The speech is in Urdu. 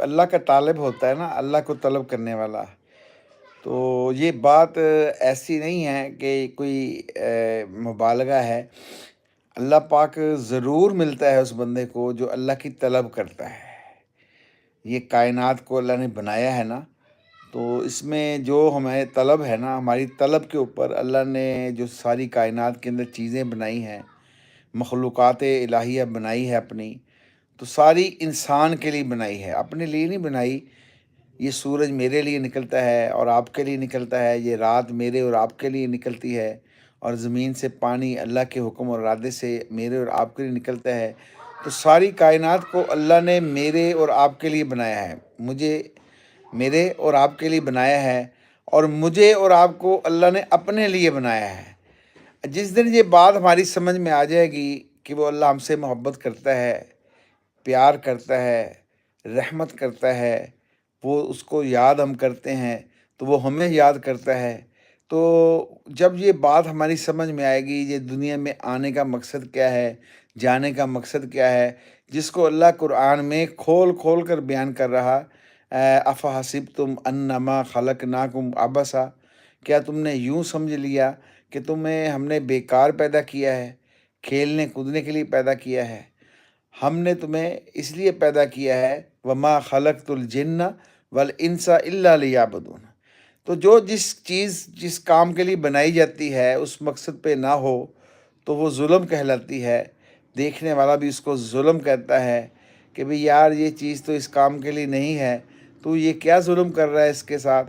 اللہ کا طالب ہوتا ہے نا، اللہ کو طلب کرنے والا۔ تو یہ بات ایسی نہیں ہے کہ کوئی مبالغہ ہے۔ اللہ پاک ضرور ملتا ہے اس بندے کو جو اللہ کی طلب کرتا ہے۔ یہ کائنات کو اللہ نے بنایا ہے نا، تو اس میں جو ہمیں طلب ہے نا، ہماری طلب کے اوپر اللہ نے جو ساری کائنات کے اندر چیزیں بنائی ہیں، مخلوقات الہیہ بنائی ہے اپنی، تو ساری انسان کے لیے بنائی ہے، اپنے لیے نہیں بنائی۔ یہ سورج میرے لیے نکلتا ہے اور آپ کے لیے نکلتا ہے، یہ رات میرے اور آپ کے لیے نکلتی ہے، اور زمین سے پانی اللہ کے حکم اور ارادے سے میرے اور آپ کے لیے نکلتا ہے۔ تو ساری کائنات کو اللہ نے میرے اور آپ کے لیے بنایا ہے، میرے اور آپ کے لیے بنایا ہے، اور مجھے اور آپ کو اللہ نے اپنے لیے بنایا ہے۔ جس دن یہ بات ہماری سمجھ میں آ جائے گی کہ وہ اللہ ہم سے محبت کرتا ہے، پیار کرتا ہے، رحمت کرتا ہے، وہ اس کو یاد ہم کرتے ہیں تو وہ ہمیں یاد کرتا ہے، تو جب یہ بات ہماری سمجھ میں آئے گی، یہ دنیا میں آنے کا مقصد کیا ہے، جانے کا مقصد کیا ہے، جس کو اللہ قرآن میں کھول کھول کر بیان کر رہا، افحسبتم انما خلقناکم عبثا، کیا تم نے یوں سمجھ لیا کہ تمہیں ہم نے بیکار پیدا کیا ہے، کھیلنے کودنے کے لیے پیدا کیا ہے؟ ہم نے تمہیں اس لیے پیدا کیا ہے، وما خلقت الجن والانس الا لیعبدون۔ تو جو جس کام کے لیے بنائی جاتی ہے اس مقصد پہ نہ ہو تو وہ ظلم کہلاتی ہے۔ دیکھنے والا بھی اس کو ظلم کہتا ہے کہ بھئی یار یہ چیز تو اس کام کے لیے نہیں ہے، تو یہ کیا ظلم کر رہا ہے اس کے ساتھ۔